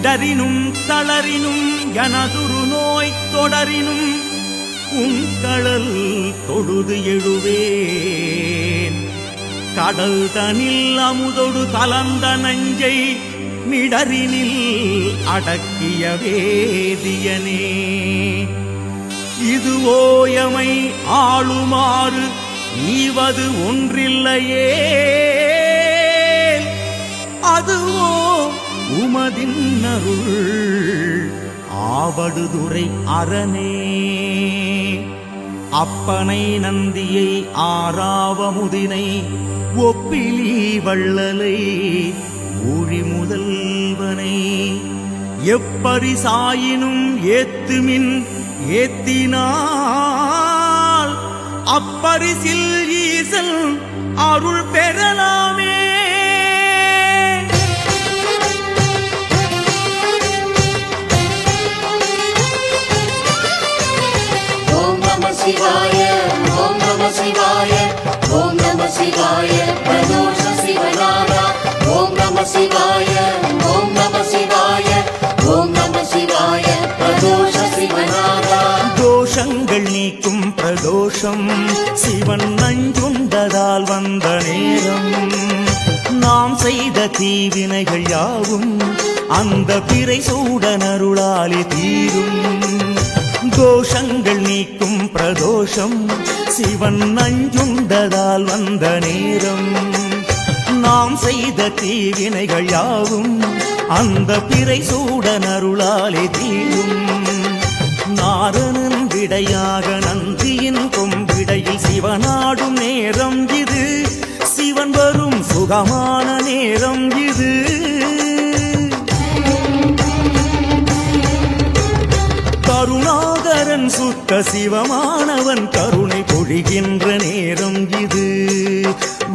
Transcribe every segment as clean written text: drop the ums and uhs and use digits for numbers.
இடரினும் தளரினும் எனதுரு நோய் தொடரினும் உங்கடல் தொழுது எழுவேன். கடல் தனில் அமுதொடு கலந்த நஞ்சை மிடரினில் அடக்கிய வேதியனே. இது ஓயமை ஆளுமாறு ஈவது ஒன்றில்லையே, அதுவோ உமதின் அருள் ஆவடுதுறை அரணே. அப்பனை நந்தியை ஆறாவமுதினை ஒப்பிலி வள்ளலை ஊழி முதல்வனை எப்பரிசாயினும் ஏத்துமின் ஏத்தினால் அப்பரிசில் ஈசல் அருள் பெறலாமே. शिवाय ओम नमः शिवाय ओम नमः शिवाय प्रदोष शिवनादा ओम नमः शिवाय ओम नमः शिवाय ओम नमः शिवाय प्रदोष शिवनादा. தோஷங்கள் நீக்கும் பிரதோஷம் சிவன் நஞ்சுண்டதால் வந்த நேரம். நாம் செய்த தீவினைகள் யாவும் அந்த பிறை சூடனருளாலே தீரும். தோஷங்கள் நீக்கும் பிரதோஷம் சிவன் நஞ்சுண்டதால் வந்த நேரம். நாம் செய்த தீவினைகள் யாவும் அந்த பிறை சூடனருளாலே தீரும். நாரணன் விடையாக நந்தியின் கொம்பிடையில் சிவனாடும் நேரம் இது. சிவன் வரும் சுகமான நேரம் இது. கருணாகரன் சுத்த சிவமானவன் கருணை பொழிகின்ற நேரம் இது.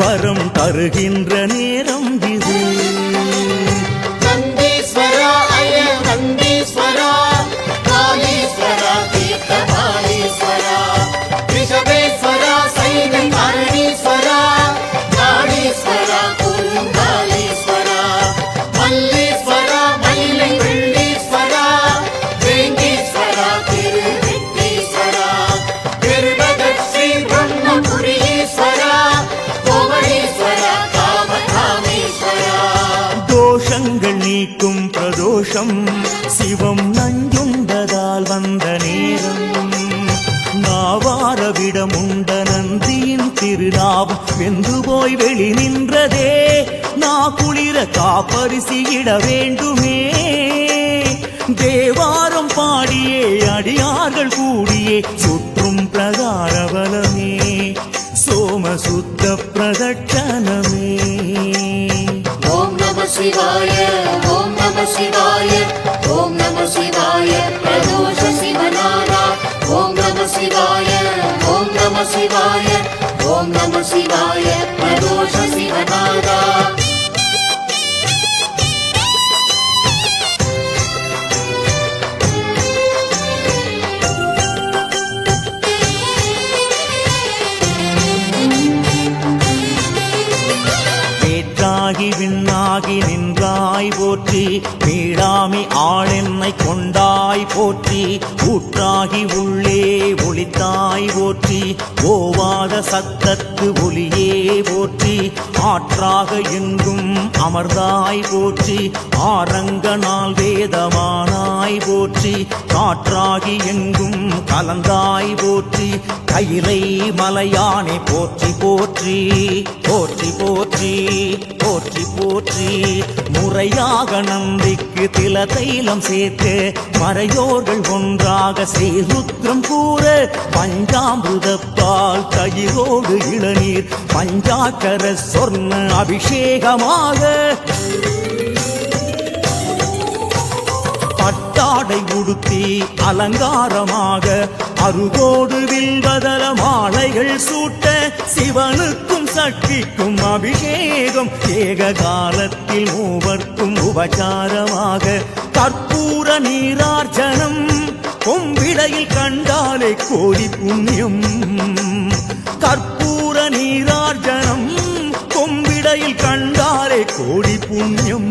வரம் தருகின்ற நேரம் இது. நந்தீஸ்வரா அய நந்தீஸ்வரா காளீஸ்வரா தீர்த்தபாலீஸ்வரா ரிஷபேஸ்வரா சைன காரணீஸ்வரா காளீஸ்வரா குருங்காலீஸ்வரா மல்லீஸ்வரா மயிலை வெள்ளீஸ்வரா வேங்கீஸ்வரா திருவிட்டீஸ்வரா திருபதஸ்ரீ பிரம்மபுரீஸ்வரா கோமளீஸ்வரா காமகாமீஸ்வரா. தோஷங்கள் நீக்கும் பிரதோஷம் சிவம் நஞ்சுண்டதால் வந்த நேரம். நாவாரவிடமுண்ட நந்தியின் திருநாவம் வெந்து போய் வெளி நின்றதே. நா குளிர காப்பரிசியிட வேண்டுமே. தேவாரம் பாடியே அடியார்கள் கூடியே சுற்றும் பிரகாரவலமே சோமசுத்த பிரதட்சணமே. ஓம் நம சிவாய ஓம் நம சிவாய ஓம் நம சிவாய பிரதோஷ சிவனாரா ஓம் நம சிவாய ஓம் நம சிவாய ஓம் நம சிவாய பிரதோஷ சிவனாரா. விண்ணாகி நின்றாய் போற்றி. மீளாமி ஆளென்னை கொண்டாய் போற்றி. ஊற்றாகி உள்ளே ஒளித்தாய் போற்றி. ஓவாத சத்தத்து ஒளியே போற்றி. ஆற்றாக எங்கும் அமர்ந்தாய் போற்றி. ஆரங்க நாள் வேதமானாய் போற்றி. காற்றாகி எங்கும் கலந்தாய் போற்றி. கையிலை மலையானே போற்றி போற்றி போற்றி போற்றி போற்றி போற்றி. முறையாக நந்திக்கு தில தைலம் சேர்த்து மறையோர்கள் ஒன்றாக ஸ்ரீருத்ரம் கூற. பஞ்சாமிருதப்பால் தயிரோடு இளநீர் பஞ்சாக்கர சொர்ண அபிஷேகமாக பட்டாடை உடுத்தி அலங்காரமாக அருகோடு வில்வதல மாலைகள் சூட்ட. சிவனுக்கும் சக்திக்கும் அபிஷேகம் ஏக காலத்தில் மூவர்க்கும் உபச்சாரமாக. கற்பூர நீரார்ச்சனம் கொம்பிடையில் கண்டாலே கோடி புண்ணியம். கற்பூர நீரார்ச்சனம் கொம்பிடையில் கண்டாலே கோடி புண்ணியம்.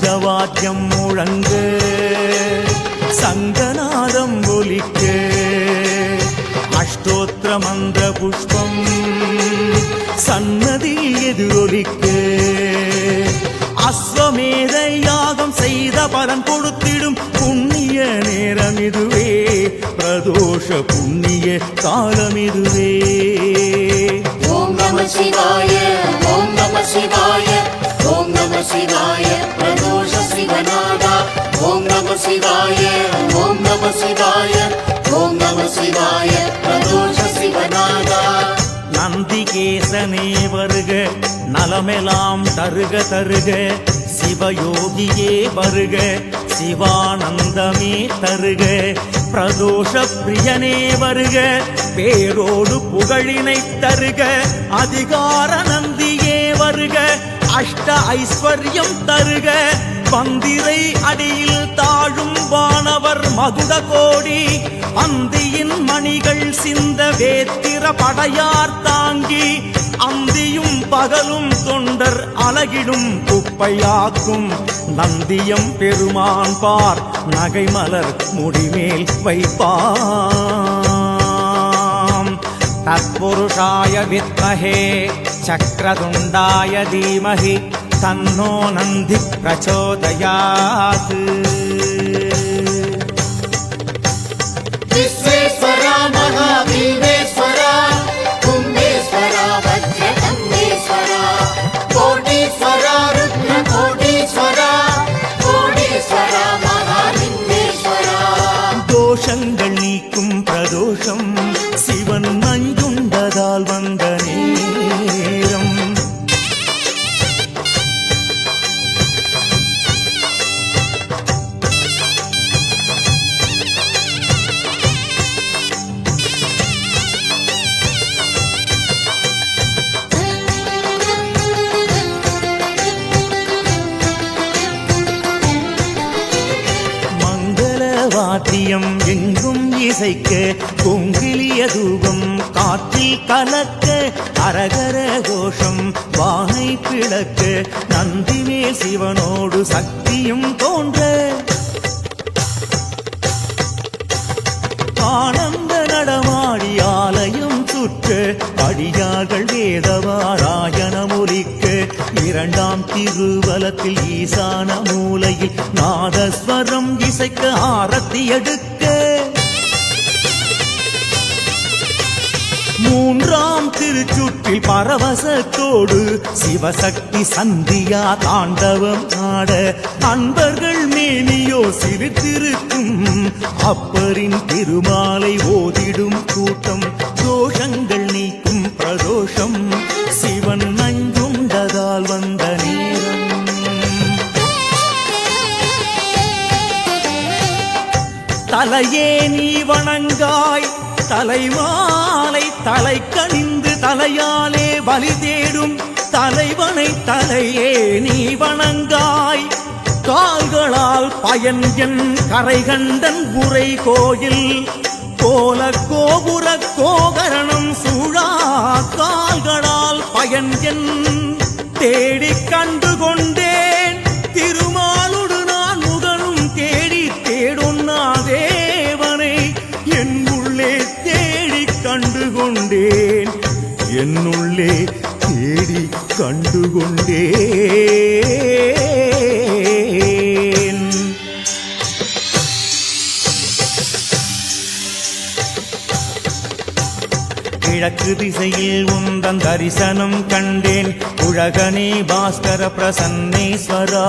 மேளவாத்தியம் முழங்க சங்கநாதம் ஒலிக்க அஷ்டோத்திர மந்திர புஷ்பம் சன்னதியில் எதிரொலிக்க அஸ்வமேத யாகம் செய்த பலன் கொடுத்திடும் புண்ணிய நேரம் இதுவே பிரதோஷ புண்ணிய காலம் இதுவே ஓம் நம சிவாய ஓம் நம சிவாய ஓம் நம சிவாய பிரதோஷ சிவநாதா ஓம் நம சிவாய ஓம் நம சிவாய ஓம் நம சிவாய பிரதோஷ சிவநாதா நந்திகேசனே வருக நலமெல்லாம் தருக தருக சிவயோகியே வருக சிவானந்தமே தருக பிரதோஷ பிரியனே வருக பேரோடு புகழினை தருக அதிகார நந்தியே வருக அஷ்ட ஐஸ்வர்யம் தருக பந்திரை அடியில் தாழும் வானவர் மகுட கோடி அந்தியின் மணிகள் சிந்த வேத்திர படையார் தாங்கி அந்தியும் பகலும் தொண்டர் அலகிடும் குப்பையாக்கும் நந்தியம் பெருமான் பார் நகைமலர் முடிமேல் வைப்பாம் தத்புருஷாய வித்மஹே சக்ரதுண்டாய தீமஹி தன்னோ நந்தி பிரச்சோதயாத் விஸ்வேஸ்வரா மகாவீரேஸ்வரா கும்பேஸ்வரா வஜ்ரகம்பேஸ்வரா கோடீஸ்வரா ருத்ர கோடீஸ்வரா கோடீஸ்வரா மகாலிங்கேஸ்வரா தோஷங்கள் நீக்கும் பிரதோஷம் சிவன் நஞ்சுண்டதால் வந்த நேரம் வாத்தியம் எங்கும் இசைக்க கொங்கிலிய தூபம் காற்றில் கலக்க அரகர கோஷம் வானை பிளக்க நந்திமேல் சிவனோடு சக்தியும் தோன்ற ஆனந்த நடமாடி ஆலயம் சுற்ற அடியார்கள் வேதவாராயணமொலிக்க இரண்டாம் திருவலத்தில் ஈசான மூலையில் நாதஸ்வரம் இசைக்க ஆரத்தி எடுக்க மூன்றாம் திருச்சுற்றில் பரவசத்தோடு சிவசக்தி சந்தியா தாண்டவம் ஆட அன்பர்கள் மேனியோ சிரித்திருக்கும் அப்பரின் திருமாலை ஓதிடும் கூட்டம் தோஷங்கள் நீக்கும் பிரதோஷம் சிவன் நஞ்சுண்டதால் வந்த நேரம் தலையே நீ வணங்காய் தலைமாலை தலை கணிந்து தலையாலே பலி தேடும் தலைவனை தலையே நீ வணங்காய் கால்களால் பயன் என் கரைகண்டன் உரை கோயில் கோல கோபுர கோகரணம் சூழா கால்களால் பயன் என் தேடிக் கண்டு கொண்டேன் திருமாலுடு நான் முகனும் தேடி தேடுன்னா தேவனை என் உள்ளே தேடி கண்டு கொண்டேன் என்னுள்ளே தேடி கண்டு கொண்டேன் கிழக்கு திசையில் உந்தன் தரிசனம் கண்டேன் உலகனே பாஸ்கர பிரசன்னேஸ்வரா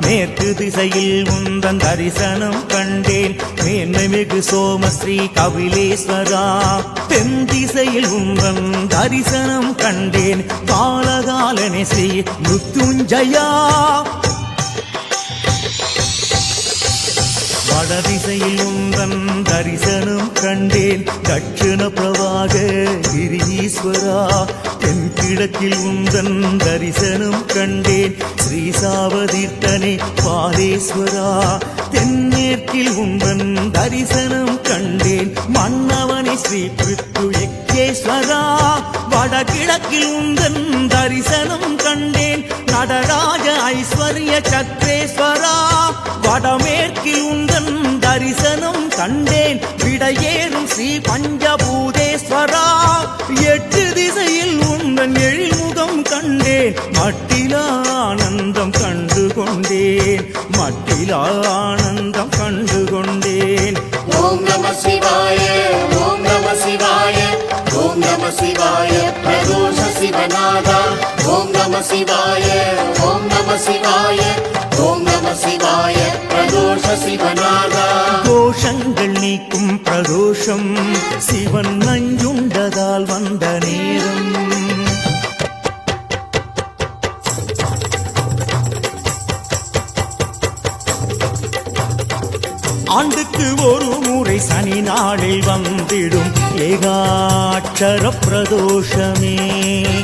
மேற்கு திசையில் உந்தன் தரிசனம் கண்டேன் மேன்மைமிகு சோமஸ்ரீ கபிலேஸ்வரா தென் திசையில் உந்தன் தரிசனம் கண்டேன் காலகாலனே ஸ்ரீ மிருத்யுஞ்சயா வடதிசையில் உந்தன் உந்தன் தரிசனம் கண்டேன் தட்சிண பிரவாக கிரீஸ்வரா தென்கிழக்கில் உந்தன் தரிசனம் கண்டேன் ஸ்ரீசாவதீர்த்தனே பாலேஸ்வரா தென்மேற்கில் உந்தன் தரிசனம் கண்டேன் மன்னவனே ஸ்ரீ பிருத்துயக்கேஸ்வரா வடகிழக்கில் உந்தன் தரிசனம் கண்டேன் நடராஜ ஐஸ்வர்ய சக்ரேஸ்வரா வடமேற்கில் உந்தன் தரிசனம் கண்டேன் விடையேறும் ஸ்ரீ பஞ்சபூதேஸ்வரா எட்டு திசையில் உந்தன் எழில்முகம் கண்டேன் மட்டிலா ஆனந்தம் கண்டு கொண்டேன் மட்டிலா ஆனந்தம் கண்டு கொண்டேன் ஓம் நம சிவாய ஓம் நம சிவாய ஓம் நம சிவாய பிரதோஷ சிவநாதா ஓம் நம சிவாய ஓம் நம சிவாய ஓம் நம சிவாய பிரதோஷ சிவநாதா தோஷங்கள் நீக்கும் பிரதோஷம் சிவன் நஞ்சுண்டதால் வந்த நேரம் ஆண்டுக்கு ஒரு முறை சனி நாளில் வந்திடும் ஏகாட்சர பிரதோஷமே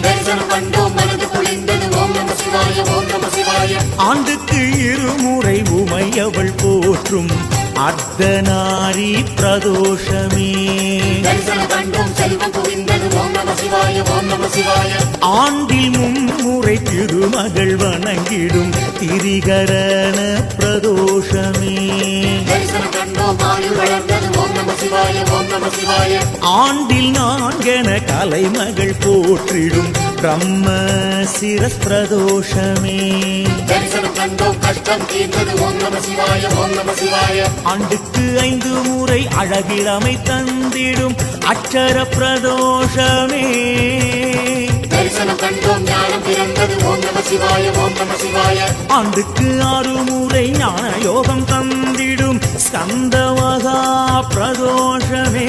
தரிசனம் கண்டோம் மனது குளிர்ந்தது ஓம் நம சிவாய ஓம் நம சிவாய ஆண்டுக்கு இருமுறை உமையவள் போற்றும் அர்த்தநாரி பிரதோஷமே தரிசனம் கண்டோம் செல்வம் குவிந்தது ஓம் நம சிவாய ஓம் நம சிவாய ஆண்டில் மும்முறை திருமகள் வணங்கிடும் திரிகரண பிரதோஷமே தரிசனம் கண்டோம் ஆயுள் வளர்ந்தது ஓம் நம சிவாய ஓம் நம சிவாய ஆண்டில் நான்கென கலைமகள் போற்றிடும் பிரம்ம சிரஸ் பிரதோஷமே தரிசனம் கண்டோம் கஷ்டம் தீர்ந்தது ஓம் நம சிவாய ஓம் நம சிவாய ஆண்டுக்கு 5 முறை அழகிழமை தந்திடும் அட்சர பிரதோஷமே தரிசனம் கண்டோம் ஞானம் பிறந்தது ஓம் நம சிவாய ஓம் நம சிவாய ஆண்டுக்கு 6 முறை ஞான யோகம் தந்திடும் ஸ்கந்த மகா பிரதோஷமே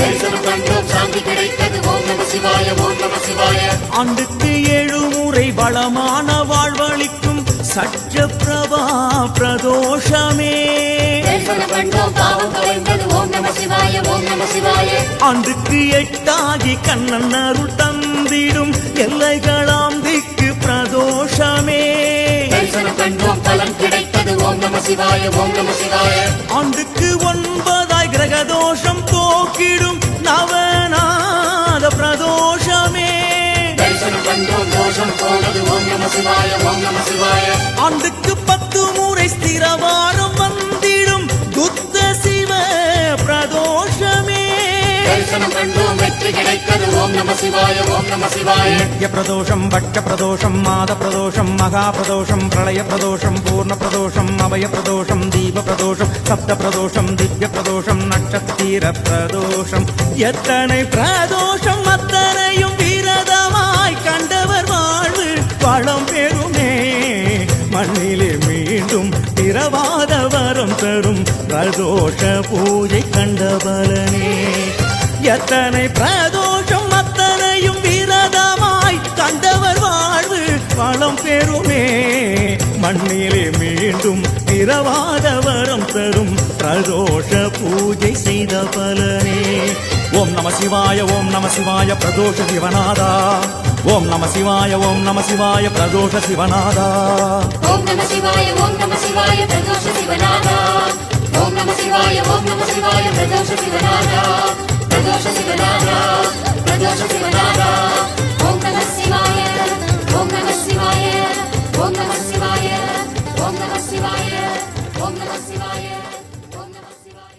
தரிசனம் கண்டோம் சாந்தி கிடைத்தது ஓம் நம சிவாய ஓம் நம சிவாய ஆண்டுக்கு 7 முறை வளமான வாழ்வளிக்கும் சற்ற பிரபா பிரதோஷமே தரிசனம் கண்டோம் பாவம் கலைந்தது ஓம் நம சிவாய ஓம் நம சிவாய ஆண்டுக்கு 8 கண்ணன் அருள் தந்திடும் எல்லைகளாம் திக்கு பிரதோஷமே தரிசனம் கண்டோம் பலன் கிடைத்தது ஓம் நம சிவாய ஓம் நம சிவாய ஆண்டுக்கு 9 கிரகதோஷம் போக்கிடும் நவநாத பிரதோஷமே தரிசனம் கண்டோம் தோஷம் போனது ஓம் நம சிவாய ஓம் நம சிவாய ஆண்டுக்கு 10 முறை ஸ்திரவாரம் வந்திடும் துத்த சிவ பிரதோஷமே தரிசனம் கண்டோம் வெற்றி கிடைத்தது ஓம் நம சிவாய ஓம் நம சிவாய யஜ்ய பிரதோஷம் பட்ச பிரதோஷம் மாத பிரதோஷம் மகா பிரதோஷம் பிரளய பிரதோஷம் பூர்ண பிரதோஷம் அபய பிரதோஷம் தீப பிரதோஷம் சப்த பிரதோஷம் திவ்ய பிரதோஷம் நட்சத்திர பிரதோஷம் எத்தனை பிரதோஷம் அத்தனையும் விரதமாய் கண்டவர் வாழ்வு வளம் பெறுமே மண்ணிலே மீண்டும் திரவாத வரம் தரும் பிரதோஷ பூஜை கண்ட பலனே எத்தனை பிரதோஷம் அத்தனையும் விரதமாய் கண்டவர் வாழ்வு வளம் பெறுமே மண்ணிலே மீண்டும் திரவாத வரம் தரும் பிரதோஷ பூஜை செய்த பலனே ஓம் நம சிவாய ஓம் நம சிவாய பிரதோஷ சிவநாதா ஓம் நம சிவாய ஓம் நம சிவாய பிரதோஷ சிவநாதா ஓம் நம சிவாய ஓம் நம சிவாய பிரதோஷ சிவநாதா ஓம் நம சிவாய ஓம் நம சிவாய பிரதோஷ சிவநாதா பிரதோஷ சிவநாதா பிரதோஷ சிவநாதா ஓம் நம சிவாய ஓம் நம சிவாய ஓம் நம சிவாய ஓம் நம சிவாய ஓம் நம சிவாய ஓம் நம சிவாய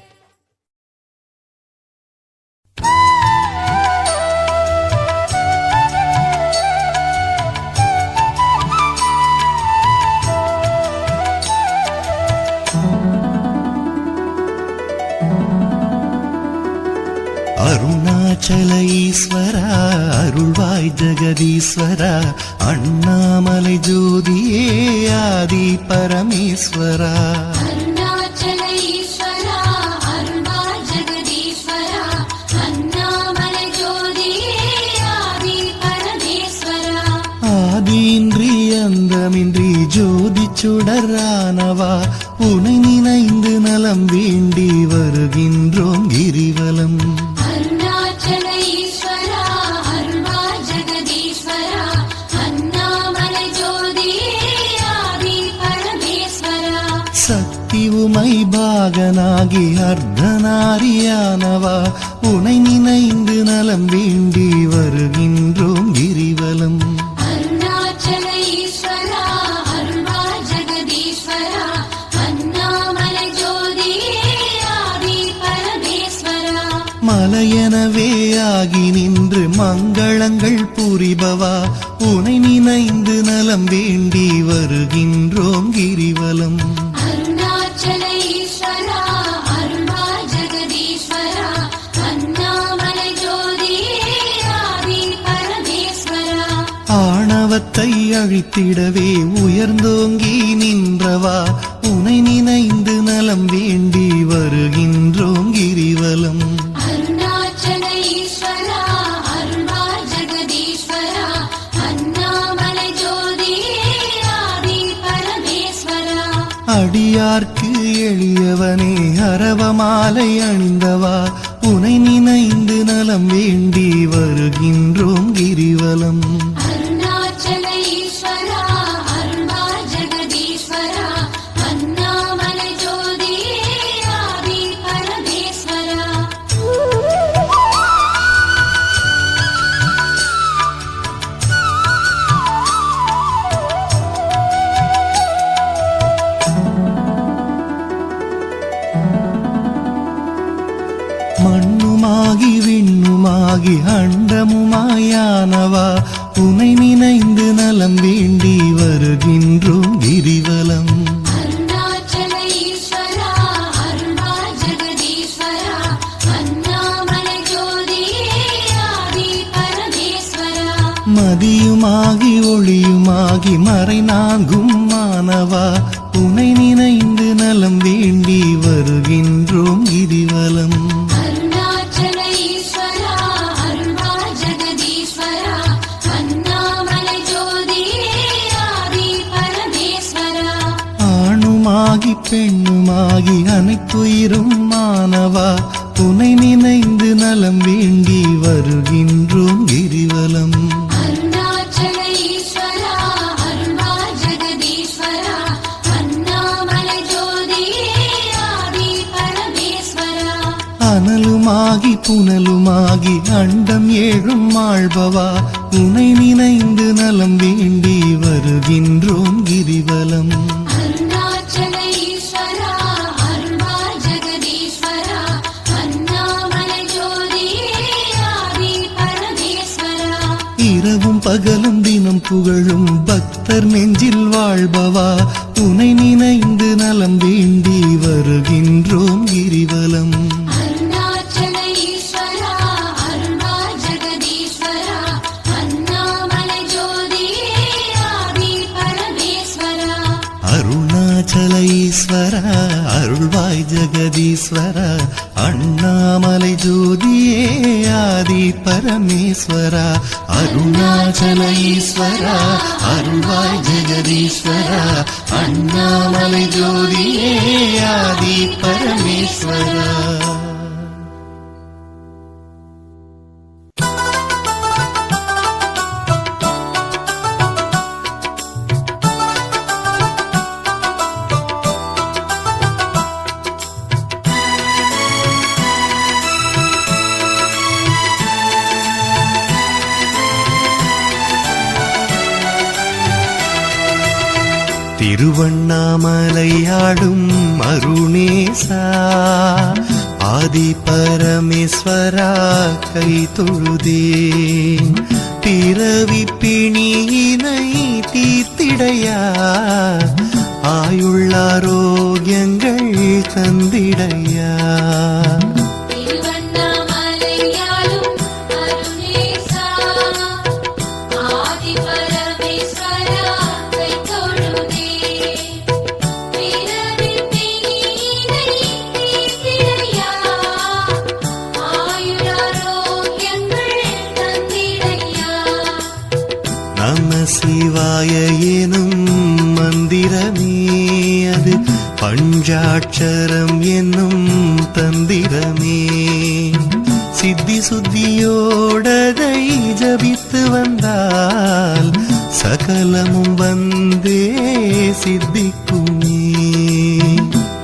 அருணாச்சல ஈஸ்வரா அருள்வாய் ஜெகதீஸ்வரா அண்ணாமலை ஜோதியே ஆதி பரமேஸ்வரா அருணாச்சல ஈஸ்வரா அருள்வாய் ஜெகதீஸ்வரா அண்ணாமலை ஜோதியே ஆதி பரமேஸ்வரா ஆதியின்றி அந்தமின்றி ஜோதி சுடரானவா உனை நினைந்து நலம் வேண்டி வருகின்றோம் கிரிவலம். அருணாச்சல ஈஸ்வரா அருள்வாய் ஜெகதீஸ்வரா அண்ணாமலை ஜோதியே ஆதி பரமேஸ்வரா. சக்தி உமை பாகனாகி அர்த்தநாரியானவா உனை நினைந்து நலம் வேண்டி வருகின்றோம் கிரிவலம். அருணாச்சல ஈஸ்வரா அருள்வாய் ஜெகதீஸ்வரா அண்ணாமலை ஜோதியே ஆதி பரமேஸ்வரா. மலையெனவே ஆகி நின்று மங்களங்கள் புரிபவா உனை நினைந்து நலம் வேண்டி வருகின்றோம் கிரிவலம். அருணாச்சல ஈஸ்வரா அருள்வாய் ஜெகதீஸ்வரா அண்ணாமலை ஜோதியே ஆதி பரமேஸ்வரா. ஆணவத்தை அழித்திடவே உயர்ந்தோங்கி நின்றவா உனை நினைந்து நலம் வேண்டி வருகின்றோம் கிரிவலம். அருணாச்சல ஈஸ்வரா அருள்வாய் ஜெகதீஸ்வரா அண்ணாமலை ஜோதியே ஆதி பரமேஸ்வரா. அடியார்க்கு எளியவனே அரவமாலை அணிந்தவா உனை நினைந்து நலம் வேண்டி வருகின்றோம் கிரிவலம். அருணாச்சல ஈஸ்வரா அருள்வாய் ஜெகதீஸ்வரா அண்ணாமலை ஜோதியே ஆதி பரமேஸ்வரா. மண்ணுமாகி விண்ணுமாகி அண்டமுமாயானவா உனை நினைந்து நலம் வேண்டி வருகின்றோம் கிரிவலம். அருணாச்சல ஈஸ்வரா அருள்வாய் ஜெகதீஸ்வரா அண்ணாமலை ஜோதியே ஆதி பரமேஸ்வரா. மதியுமாகி ஒளியுமாகி மறைநான்கும் மானவா உனை நினைந்து நலம் வேண்டி வருகின்றோம் கிரிவலம். அருணாச்சல ஈஸ்வரா அருள்வாய் ஜெகதீஸ்வரா அண்ணாமலை ஜோதியே ஆதி பரமேஸ்வரா. ஆணுமாகி பெண்ணுமாகி அனைத்துயிரும் மானவா உனை நினைந்து நலம் வேண்டி வருகின்றோம் கிரிவலம். அருணாச்சல ஈஸ்வரா அருள்வாய் ஜெகதீஸ்வரா அண்ணாமலை ஜோதியே ஆதி பரமேஸ்வரா. அனலுமாகி புனலுமாகி அண்டம் ஏழும் ஆள்பவா உனை நினைந்து நலம் வேண்டி வருகின்றோம் கிரிவலம். அருணாச்சல ஈஸ்வரா அருள்வாய் ஜெகதீஸ்வரா அண்ணாமலை ஜோதியே ஆதி பரமேஸ்வரா. இரவும் பகலும் தினம் புகழும் பக்தர் நெஞ்சில் வாழ்பவா உனை நினைந்து நலம் வேண்டி வருகின்றோம் கிரிவலம். அருணாச்சல ஈஸ்வரா அருள்வாய் ஜெகதீஸ்வரா அண்ணாமலை ஜோதியே ஆதி பரமேஸ்வரா. அருணாச்சல ஈஸ்வரா அருள்வாய் ஜெகதீஸ்வரா அண்ணாமலை ஜோதியே ஆதி பரமேஸ்வரா. அருணாச்சல ஈஸ்வரா அருள்வாய் ஜெகதீஸ்வரா அண்ணாமலை ஜோதியே ஆதி பரமேஸ்வரா. திருவண்ணாமலையாடும் அருணேசா ஆதி பரமேஸ்வரா கை தொழுதேன் பிறவி பிணியினை தீர்த்திடையா ஆயுள்ளாரோக்கியங்கள் தந்திடையா. திருவண்ணாமலையாளும் அருணேசா ஆதி பரமேஸ்வரா கை தொழுதேன் பிறவி பிணியினை தீர்த்திடையா ஆயுளாரோக்கியங்கள் தந்திடையா. நம சிவாய எனும் மந்திர ஓதியது பஞ்சாட்சரம் என்னும் தந்திரமே. சித்தி சுத்தியோடதை ஜபித்து வந்தால் சகலமும் வந்தே சித்திக்குமே.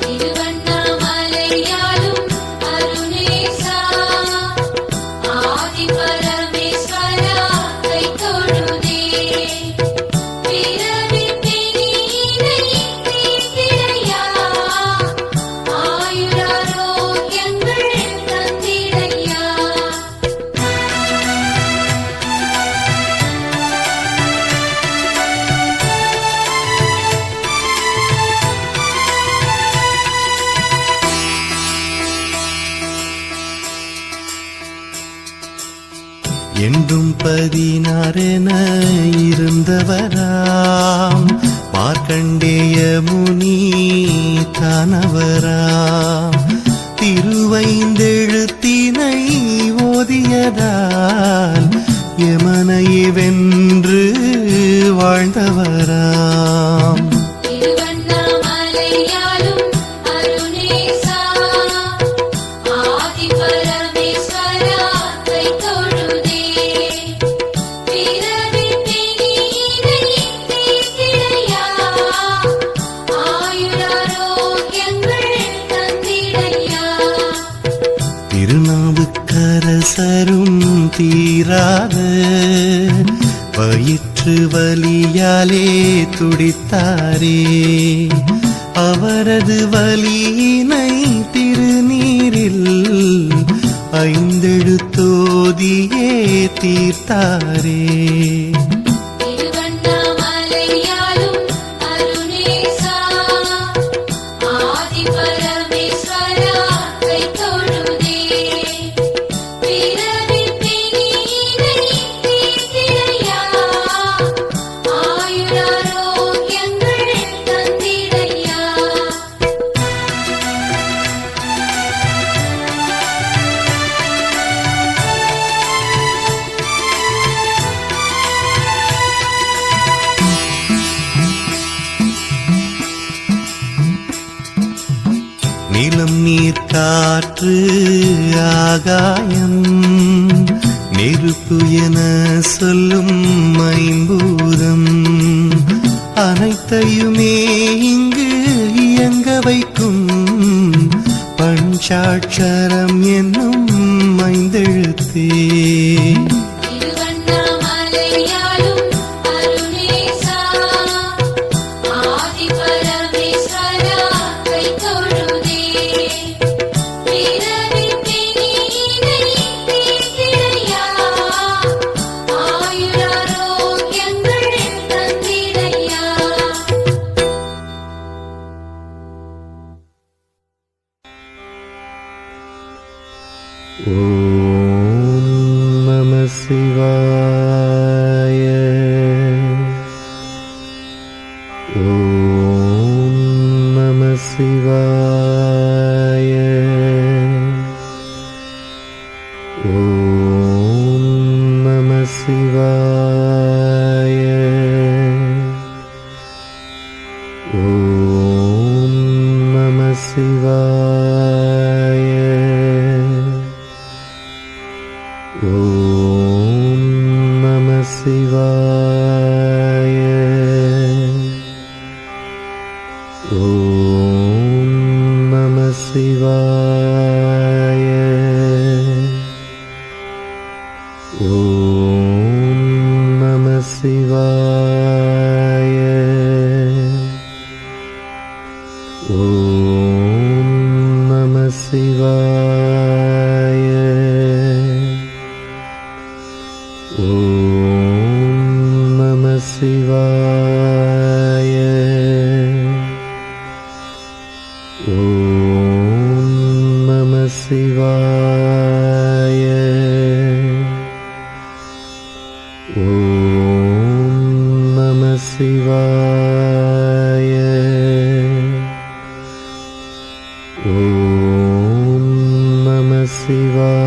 திருவண்ணாமலையாளும் அருணேசா, ஆதி பரமேஸ்வரா கை தொழுதே. பிறவி பிணியினை தீர்த்திடையா, ஆயுராரோக்கியங்கள் தந்திடையா. என்றும் 16 இருந்தவராம் மார்க்கண்டேய முனி தானவராம். திருவைந்தெழுத்தினை ஓதியதால் யமனையை வென்று வாழ்ந்தவராம். திருவண்ணாமலையாளும் அருணேசா, ஆதி பரமேஸ்வரா கை தொழுதே. பிறவி பிணியினை தீர்த்திடையா, ஆயுராரோக்கியங்கள் தந்திடையா. திருநாவுக்கரசரும் தீராத வயிற்று வலியாலே துடித்தாரே. அவரது வலியினை திருநீரில் 5 எழுத்தோதியே தீர்த்தாரே. திருவண்ணாமலையாளும் அருணேசா, ஆதி பரமேஸ்வரா கை தொழுதே. பிறவி பிணியினை தீர்த்திடையா, ஆயுராரோக்கியங்கள் தந்திடையா. நிலம் நீர் காற்று ஆகாயம் நெருப்பு என சொல்லும் 5 பூதம் அனைத்தையுமே இங்கு இயங்க வைக்கும் பஞ்சாட்சரம் என்னும் 5 எழுத்தே. திருவண்ணாமலையாளும் அருணேசா, ஆதி பரமேஸ்வரா கை தொழுதே. பிறவி பிணியினை தீர்த்திடையா, ஆயுராரோக்கியங்கள் தந்திடையா. ஓம் நம சிவாய. ஓம் நம சிவாய. ஓம் நம சிவாய. ஓம் நம சிவாய. ஓம் நம சிவாய. ஓம் நம சிவாய. ஓம் நம சிவாய. ஓம் நம சிவாய. ஓம் நம சிவாய. ஓம் நம சிவாய. ஓம் நம சிவாய. ஓம் நம சிவாய.